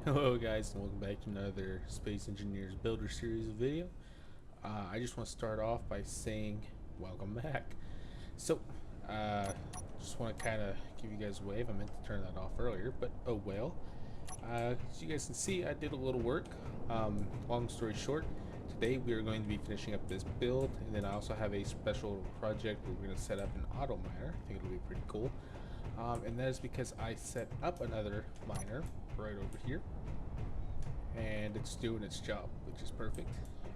Hello guys, and welcome back to another Space Engineers Builder Series video. I just want to start off by saying welcome back. So, just want to kind of give you guys a wave. I meant to turn that off earlier, but oh well. As you guys can see, I did a little work. Long story short, today we are going to be finishing up this build, and then I also have a special project where we're going to set up an auto miner. I think it'll be pretty cool. And that is because I set up another miner right over here, and it's doing its job, which is perfect.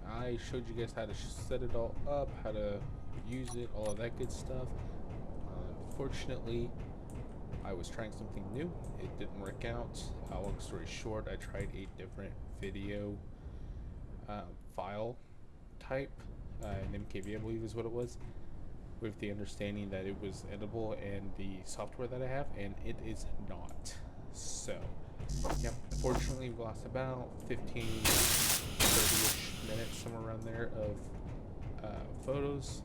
I showed you guys how to set it all up, how to use it, all of that good stuff. Unfortunately, I was trying something new. It didn't work out. Long story short, I tried a different video file type, an MKV I believe is what it was, with the understanding that it was editable in the software that I have, and it is not. So, yep, unfortunately we lost about 15, 30-ish minutes, somewhere around there, of photos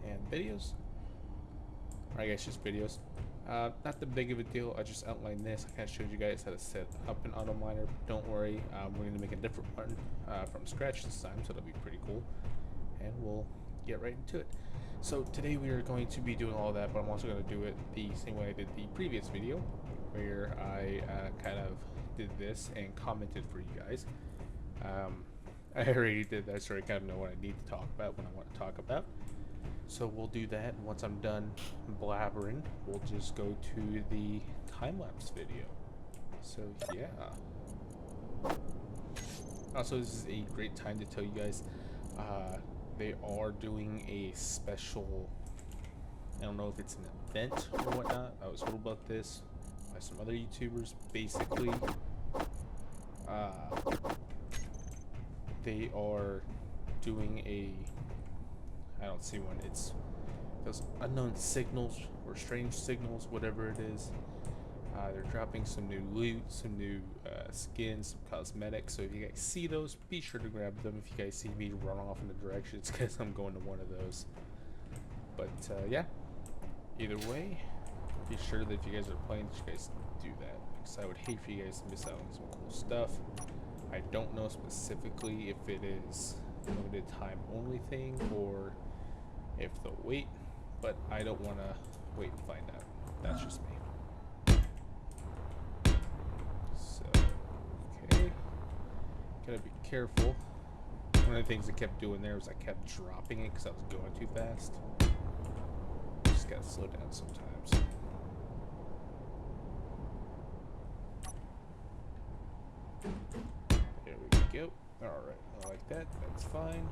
and videos. Or I guess just videos. Not the big of a deal. I just outlined this. I kind of showed you guys how to set up an auto miner. Don't worry, we're going to make a different one from scratch this time, so that'll be pretty cool. And we'll get right into it. So today we are going to be doing all that, but I'm also going to do it the same way I did the previous video, where I kind of did this and commented for you guys. I already did that, so I kind of know what I need to talk about when I want to talk about. So we'll do that, and once I'm done blabbering, we'll just go to the time-lapse video. So yeah. Also, this is a great time to tell you guys, they are doing a special, I don't know if it's an event or whatnot. I was told about this by some other YouTubers. Basically, they are doing a, I don't see one, it's those unknown signals or strange signals, whatever it is. They're dropping some new loot, some new skins, some cosmetics. So if you guys see those, be sure to grab them. If you guys see me run off in the direction, it's because I'm going to one of those. But yeah, either way, be sure that if you guys are playing, that you guys do that, because I would hate for you guys to miss out on some cool stuff. I don't know specifically if it is a limited time only thing or if they'll wait, but I don't want to wait and find out. That's just me. Okay, gotta be careful. One of the things I kept doing there was I kept dropping it because I was going too fast. Just gotta slow down sometimes. There we go. Alright, I like that. That's fine.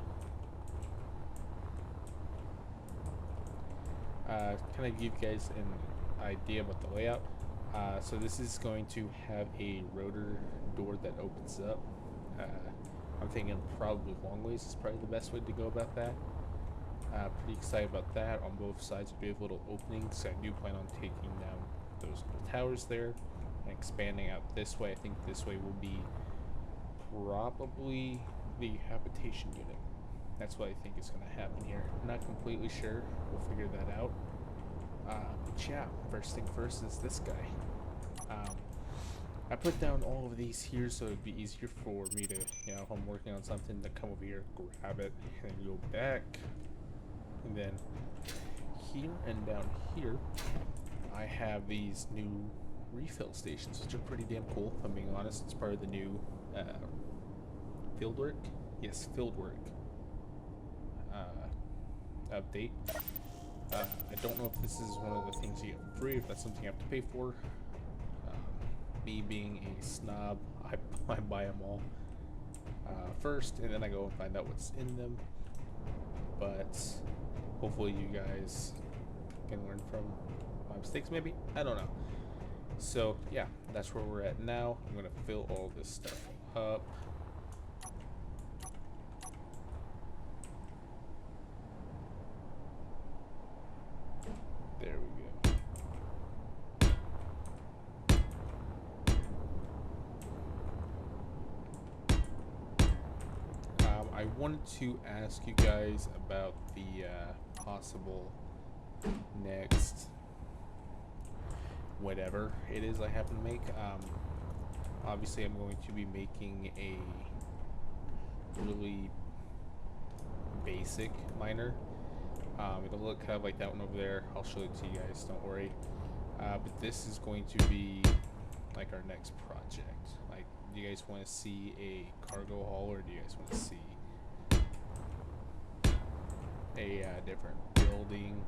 Kind of give you guys an idea about the layout. So this is going to have a rotor door that opens up. I'm thinking probably long ways is probably the best way to go about that. Pretty excited about that. On both sides we have little openings. I do plan on taking down those little towers there and expanding out this way. I think this way will be probably the habitation unit. That's what I think is going to happen here. I'm not completely sure. We'll figure that out. But yeah, first thing first is this guy. I put down all of these here so it'd be easier for me to, you know, if I'm working on something, to come over here, grab it, and then go back. And then here and down here, I have these new refill stations, which are pretty damn cool, if I'm being honest. It's part of the new fieldwork. Yes, fieldwork update. I don't know if this is one of the things you get free, if that's something you have to pay for. Me being a snob, I buy them all first, and then I go and find out what's in them. But hopefully you guys can learn from my mistakes, maybe? I don't know. So yeah, that's where we're at now. I'm gonna fill all this stuff up. There we go. I wanted to ask you guys about the possible next whatever it is I have to make. Obviously, I'm going to be making a really basic miner. It'll look kind of like that one over there. I'll show it to you guys, don't worry. But this is going to be like our next project. Like, do you guys want to see a cargo haul, or do you guys want to see a different building?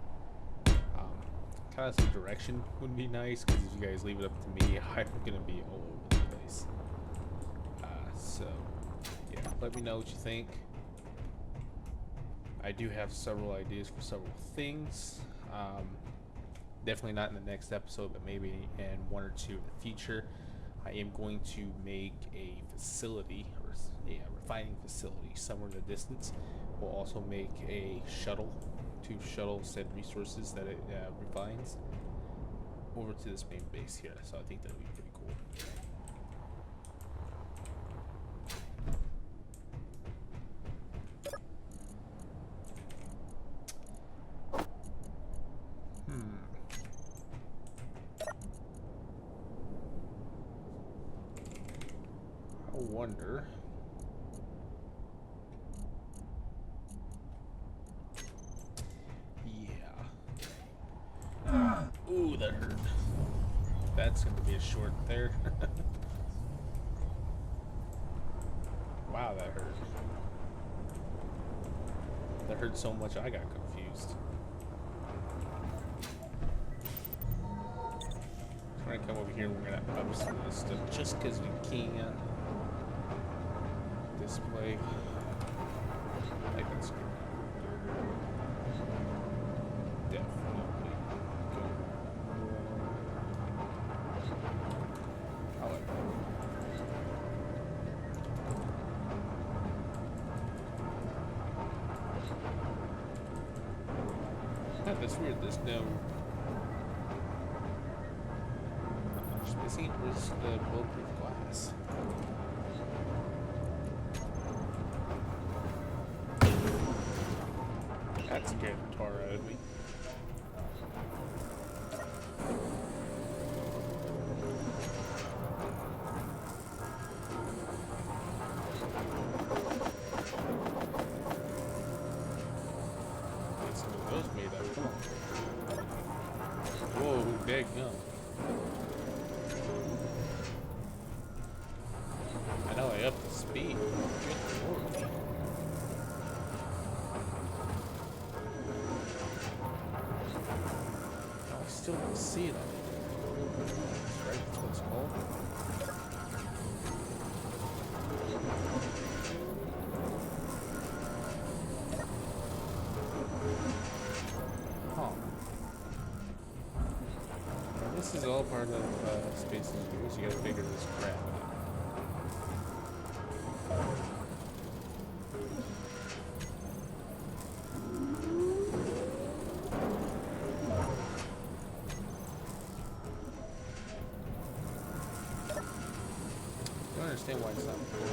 Kind of some direction would be nice, because if you guys leave it up to me, I'm gonna be all over the place. So yeah, let me know what you think. I do have several ideas for several things. Definitely not in the next episode, but maybe in one or two in the future. I am going to make a facility, or a refining facility somewhere in the distance. We'll also make a shuttle to shuttle said resources that it refines over to this main base here. So I think that'll be pretty cool. I wonder. Ooh, that hurt. That's gonna be a short there. Wow, that hurt. That hurt so much I got confused. We're gonna come over here and we're gonna up some of this stuff just because we can. Display. I think that's good. Definitely. I like that. That's weird. There's no. Just missing it. Where's the bulletproof glass? That scared the tar out of me. Get some of those made up. Come on. Whoa, big gun. I know I upped the speed. Good lord. Still don't see it on it. That's right, that's what it's called. Huh. Now, this is all part of Space Engineers. You gotta figure this crap out. I don't understand why it's not cool.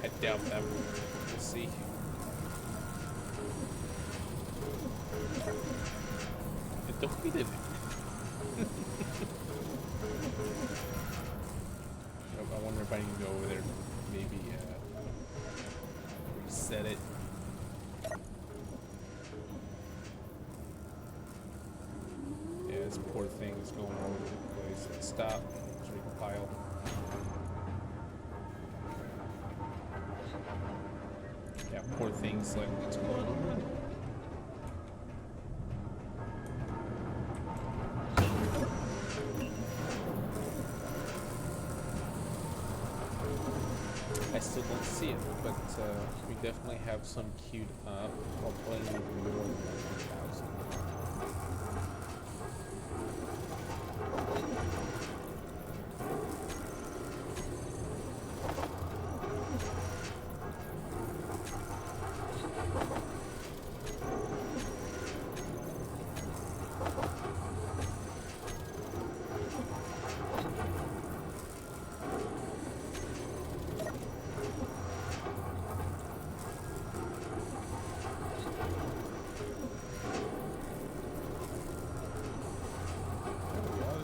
I doubt that will work. We'll see. It defeated it. I wonder if I can go over there, maybe reset it. Yeah, this poor thing is going all over the place. Stop. Let's recompile. Yeah, poor thing's like, what's going on? I I still don't see it, but we definitely have some queued up. I'll play more than 1,000.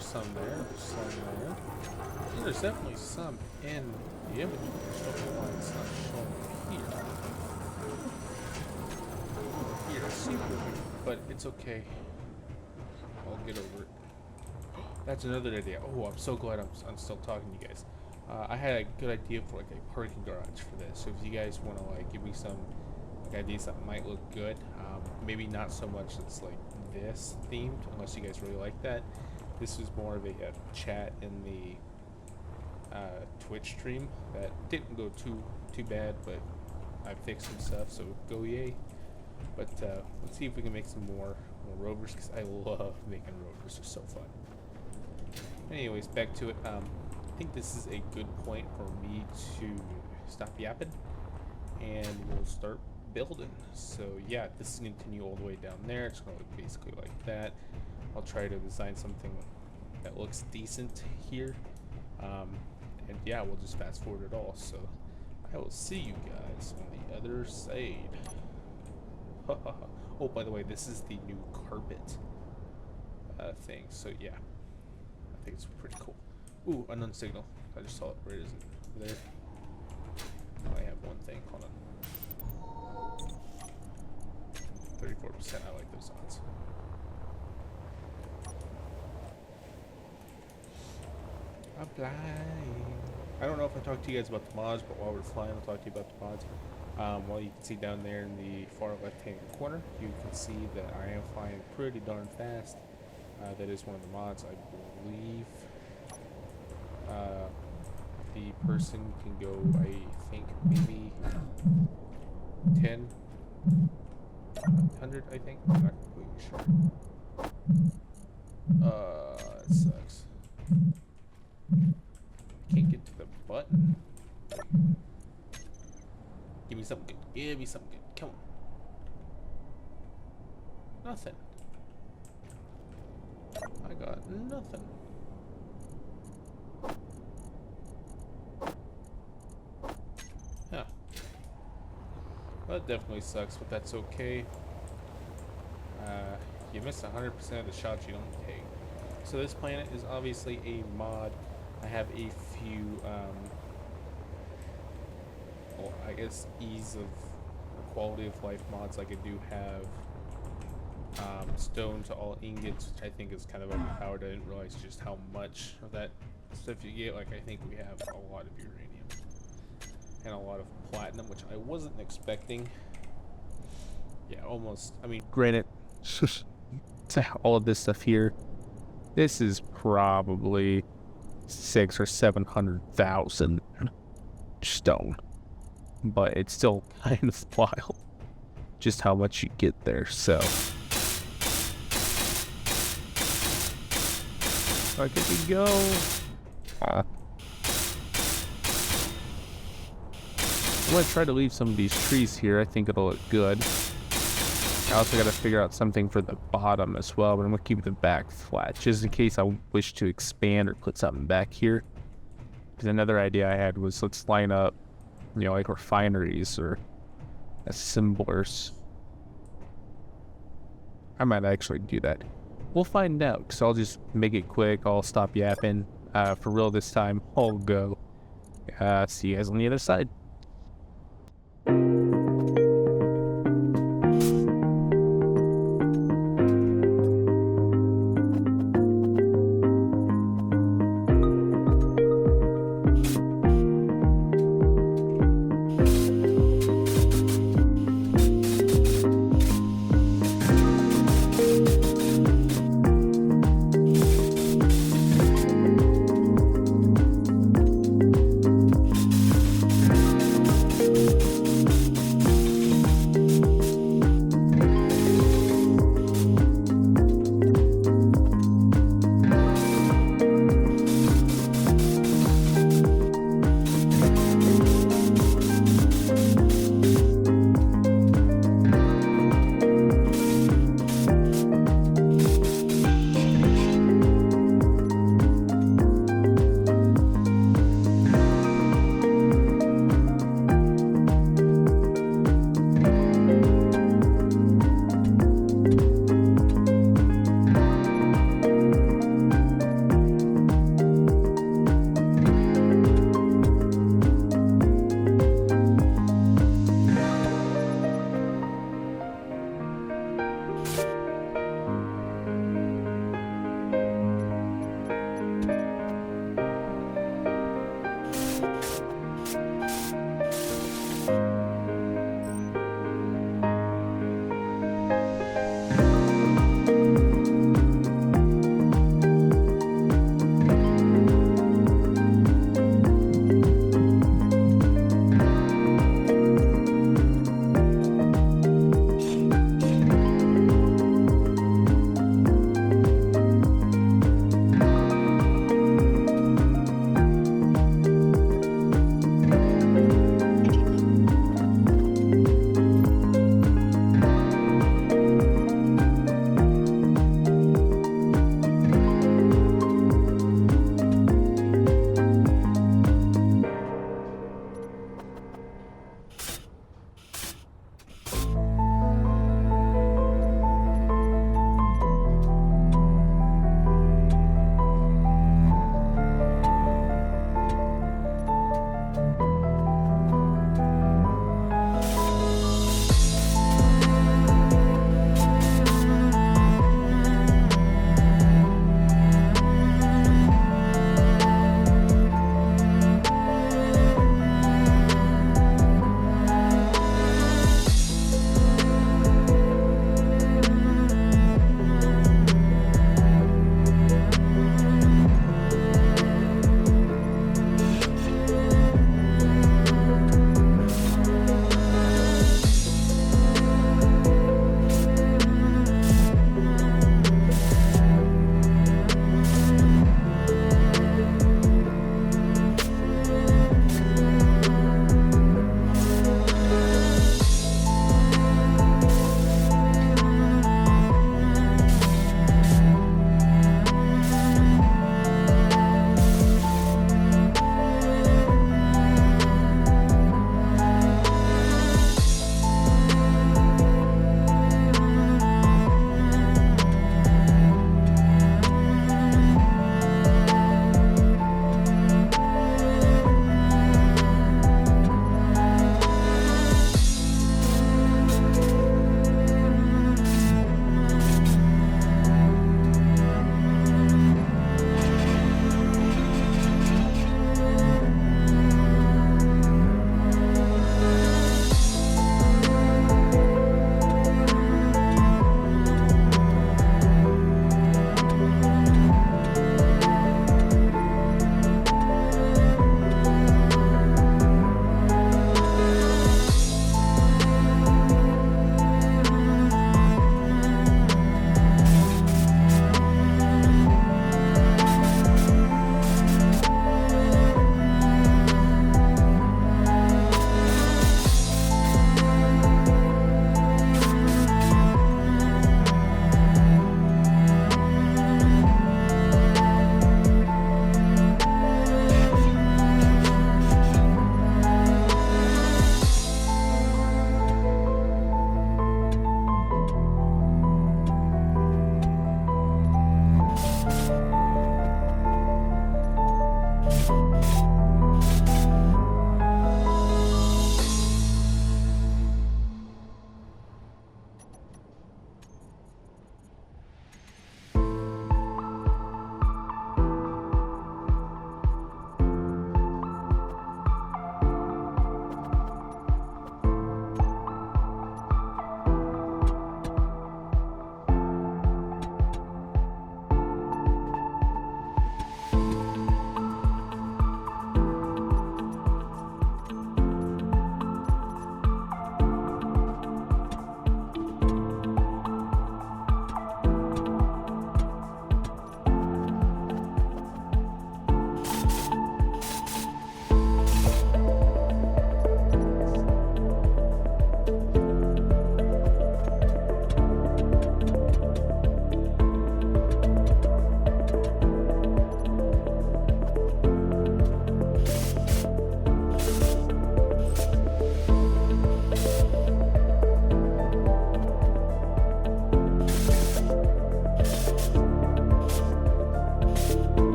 Some there, some there. And there's definitely some in the image. I just don't know why it's not showing here. Here, super, but it's okay. I'll get over it. That's another idea. Oh, I'm so glad I'm still talking to you guys. I had a good idea for like a parking garage for this. So if you guys want to like give me some like ideas that might look good, maybe not so much that's like this themed, unless you guys really like that. This was more of a chat in the Twitch stream that didn't go too bad, but I fixed some stuff, so go yay. But let's see if we can make some more rovers, because I love making rovers. They're so fun. Anyways, back to it. I think this is a good point for me to stop yapping, and we'll start building. So yeah, this is going to continue all the way down there. It's going to look basically like that. I'll try to design something that looks decent here, and yeah, we'll just fast forward it all. So I will see you guys on the other side. Oh, by the way, this is the new carpet thing. So yeah, I think it's pretty cool. Ooh, unknown signal. I just saw it. Where is it? Over there. Oh, I have one thing. Hold on. 34%. I like those odds. I'm flying. I don't know if I talked to you guys about the mods, but while we're flying, I'll talk to you about the mods. Well, you can see down there in the far left-hand corner, you can see that I am flying pretty darn fast. That is one of the mods. I believe the person can go, I think, maybe 10, 100, I think. I'm not completely sure. It sucks. I can't get to the button. Give me something good. Give me something good. Come on. Nothing. I got nothing. Yeah. Well, that definitely sucks, but that's okay. You miss 100% of the shots you don't take. So this planet is obviously a mod. I have a few, well, I guess ease of or quality of life mods. Like I do have stone to all ingots, which I think is kind of overpowered. I didn't realize just how much of that stuff you get. Like I think we have a lot of uranium and a lot of platinum, which I wasn't expecting. Yeah, almost. I mean, granted, all of this stuff here, this is probably 600,000 or 700,000 stone, but it's still kind of wild just how much you get there. So look at me go. I'm gonna try to leave some of these trees here. I think it'll look good. I also got to figure out something for the bottom as well, but I'm going to keep the back flat, just in case I wish to expand or put something back here. Because another idea I had was, let's line up, you know, like refineries or assemblers. I might actually do that. We'll find out, because I'll just make it quick. I'll stop yapping. For real this time, I'll go. See you guys on the other side.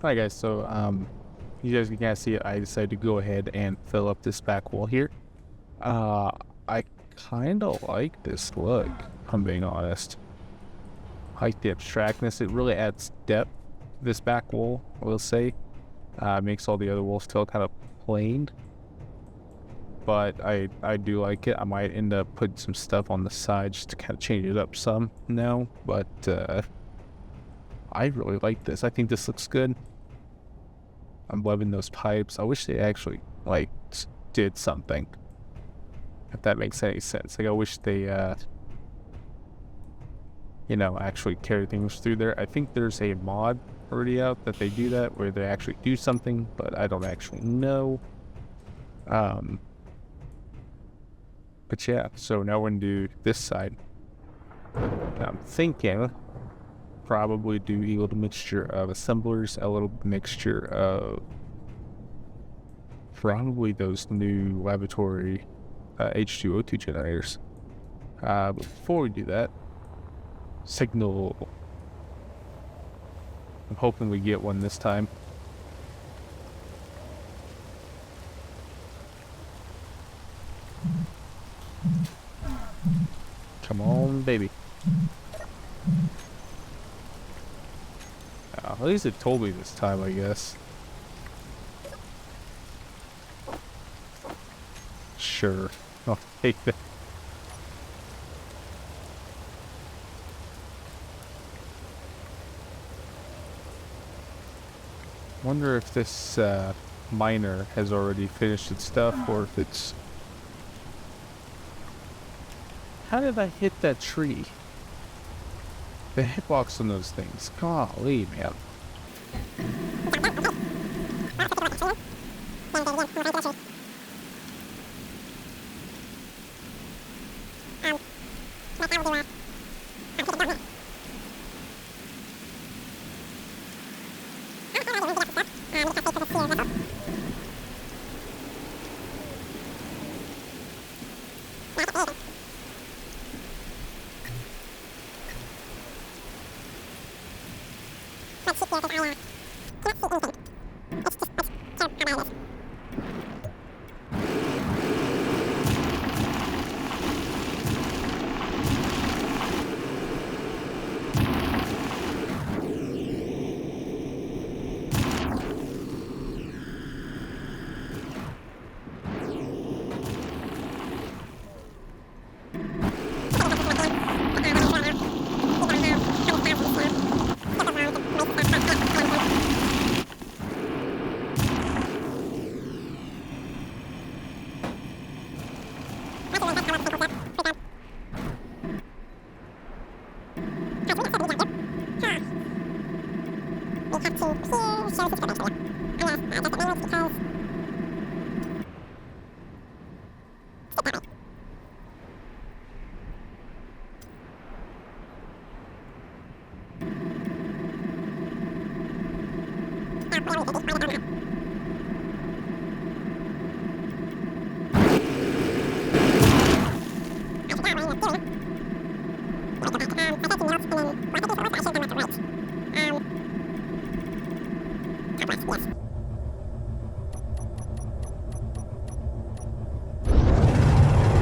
Hi guys, so you guys can kind of see it. I decided to go ahead and fill up this back wall here. I kind of like this look, if I'm being honest. I like the abstractness. It really adds depth to this back wall, I will say. Makes all the other walls feel kind of plain. But I do like it. I might end up putting some stuff on the side just to kind of change it up some now. But I really like this. I think this looks good. I'm loving those pipes. I wish they actually, like, did something. If that makes any sense. Like, I wish they, you know, actually carry things through there. I think there's a mod already out that they do that, where they actually do something, but I don't actually know. But yeah, so now we're gonna do this side. Now I'm thinking probably do a little mixture of assemblers, a little mixture of probably those new laboratory H2O2 generators. But before we do that, signal. I'm hoping we get one this time. Come on, baby. At least it told me this time, I guess. Sure, I'll take that. Wonder if this miner has already finished its stuff, or if it's... How did I hit that tree? The hitbox on those things. Golly, man.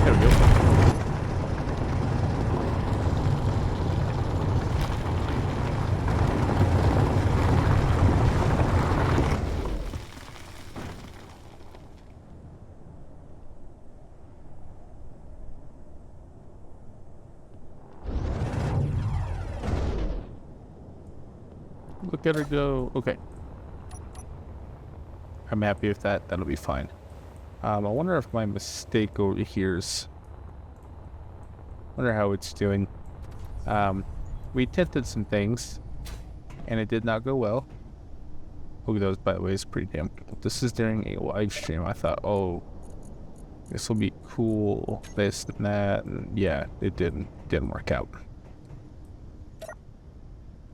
There we go. Look at her go. Okay. I'm happy with that. That'll be fine. I wonder if my mistake over here is... wonder how it's doing. We attempted some things, and it did not go well. Look at those, by the way, it's pretty damn cool. This is during a live stream. I thought, oh, this will be cool, this and that, and yeah, it didn't work out.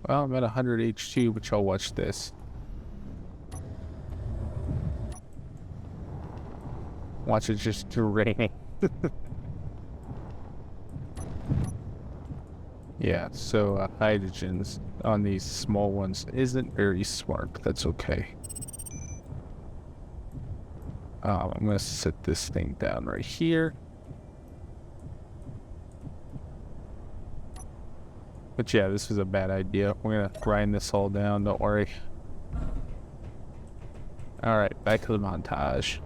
Well, I'm at 100 H2, but y'all watch this. Watch it just raining. Yeah, so hydrogens. on these small ones isn't very smart, but that's okay. I'm gonna set this thing down right here. But yeah, this was a bad idea. We're gonna grind this all down, don't worry. Alright, back to the montage.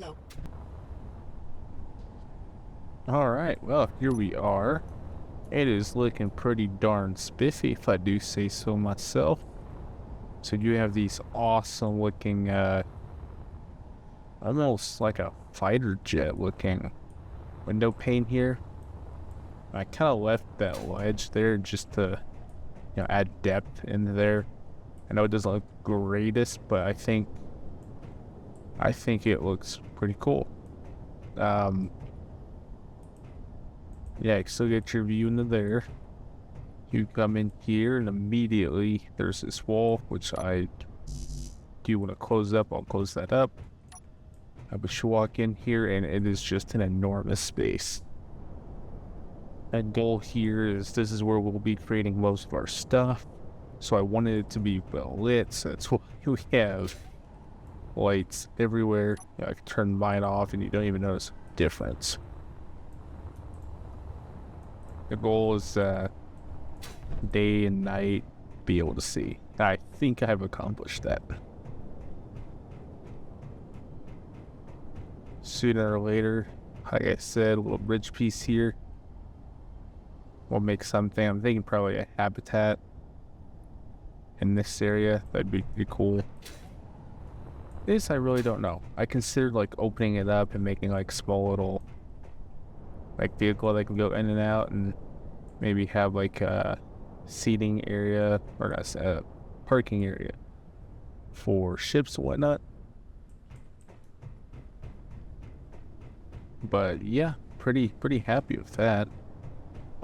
flow. Alright, well, here we are. It is looking pretty darn spiffy, if I do say so myself. So you have these awesome looking, almost like a fighter jet looking window pane here. I kind of left that ledge there just to, add depth into there. I know it doesn't look greatest, but I think it looks pretty cool. Yeah, you still get your view into there. You come in here and immediately there's this wall, which I do want to close up. I'll close that up. But you walk in here and it is just an enormous space. And goal here is this is where we'll be creating most of our stuff. So I wanted it to be well lit, so that's why we have lights everywhere. I can turn mine off and you don't even notice a difference. The goal is day and night be able to see. I think I've accomplished that. Sooner or later, like I said, a little bridge piece here. We'll make something. I'm thinking probably a habitat in this area. That'd be pretty cool. This I really don't know. I considered like opening it up and making like small little vehicle that can go in and out, and maybe have like a seating area or a parking area for ships and whatnot. But yeah, pretty happy with that.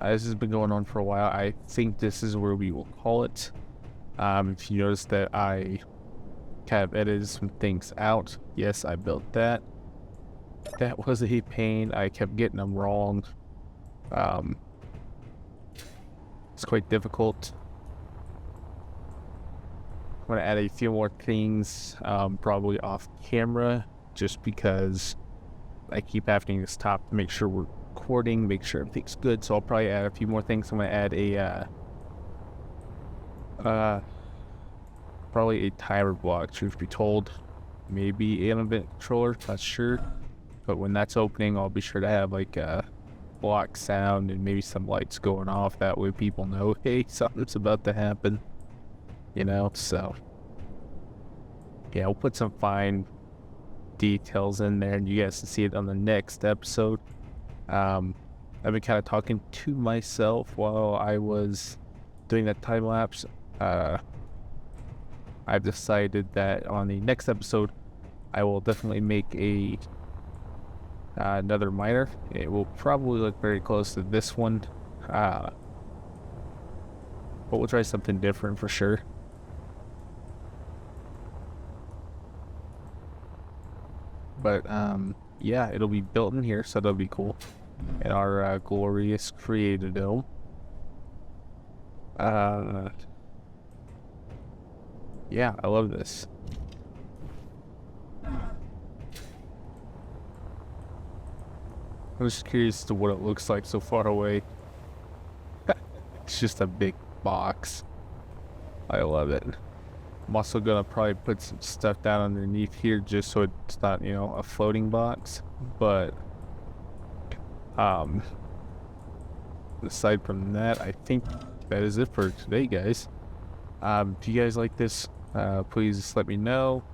This has been going on for a while. I think this is where we will call it. If you notice that I kind of edited some things out, yes, I built that. That was a pain. I kept getting them wrong. It's quite difficult. I'm going to add a few more things, probably off camera, just because I keep having to stop to make sure we're recording, make sure everything's good. So I'll probably add a few more things. I'm going to add probably a timer block, truth be told. Maybe an event controller, not sure. But when that's opening, I'll be sure to have like a block sound and maybe some lights going off. That way people know, hey, something's about to happen. So yeah, we'll put some fine details in there and you guys can see it on the next episode. I've been kind of talking to myself while I was doing that time lapse. I've decided that on the next episode I will definitely make another miner. It will probably look very close to this one, but we'll try something different for sure. But yeah, it'll be built in here, so that'll be cool. In our glorious Creat-a-dome. Yeah, I love this. I'm just curious to what it looks like so far away. It's just a big box. I love it. I'm also gonna probably put some stuff down underneath here just so it's not, a floating box. But aside from that, I think that is it for today, guys. If you guys like this, please let me know.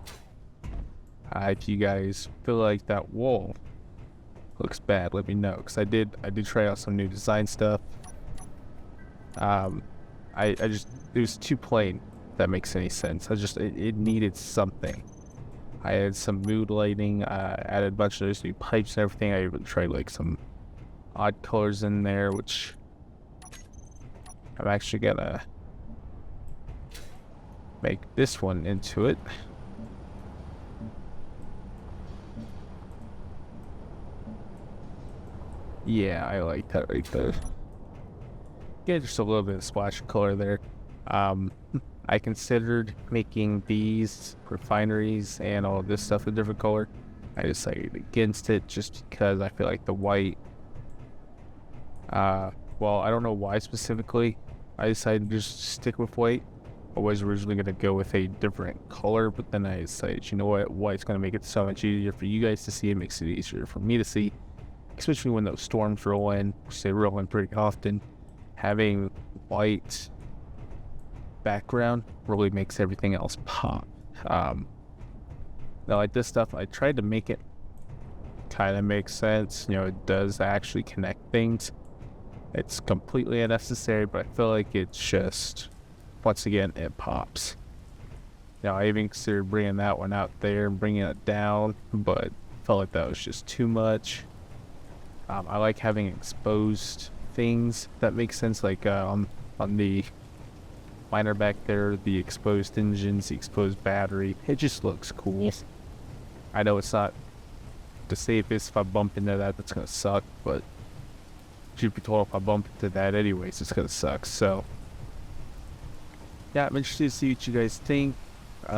If you guys feel like that wall looks bad, let me know, because I did try out some new design stuff. It was too plain, if that makes any sense. It needed something. I had some mood lighting, added a bunch of those new pipes and everything. I even tried like some odd colors in there, which I'm actually gonna make this one into it. Yeah, I like that right there. Get just a little bit of splash of color there. I considered making these refineries and all of this stuff a different color. I decided against it just because I feel like the white, well, I don't know why specifically I decided to just stick with white. I was originally going to go with a different color, but then I decided, you know what, white's going to make it so much easier for you guys to see. It makes it easier for me to see, especially when those storms roll in, which they roll in pretty often. Having white background really makes everything else pop. Now, like this stuff, I tried to make it kind of make sense. You know, it does actually connect things. It's completely unnecessary, but I feel like it's just, once again, it pops. Now, I even considered bringing that one out there and bringing it down, but felt like that was just too much. I like having exposed things that make sense, like on the miner back there, the exposed engines, the exposed battery. It just looks cool. I know it's not the safest. If I bump into that, that's gonna suck, but truth be told, if I bump into that anyways, it's gonna suck. So yeah, I'm interested to see what you guys think. We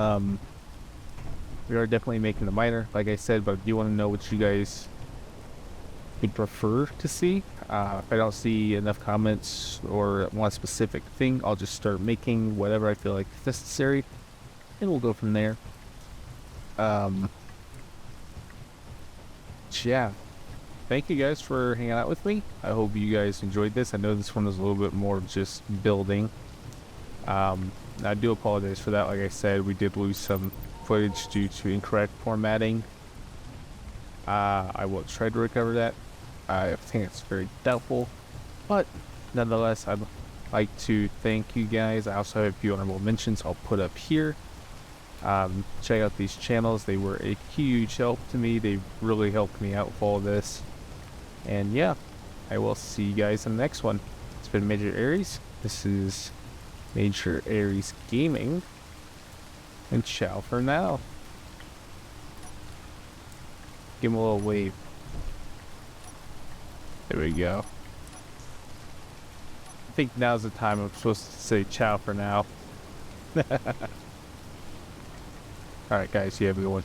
are definitely making the miner, like I said, but if you want to know what you guys would prefer to see, if I don't see enough comments or one specific thing, I'll just start making whatever I feel like is necessary, and we'll go from there. Yeah, thank you guys for hanging out with me. I hope you guys enjoyed this. I know this one was a little bit more just building. I do apologize for that. Like I said, we did lose some footage due to incorrect formatting. I will try to recover that. I think it's very doubtful, but nonetheless, I'd like to thank you guys. I also have a few honorable mentions I'll put up here. Check out these channels. They were a huge help to me. They really helped me out with all this. And yeah, I will see you guys in the next one. It's been Major Aries. This is Major Aries Gaming. And ciao for now. Give him a little wave. There we go. I think now's the time I'm supposed to say ciao for now. Alright guys, you have a good one.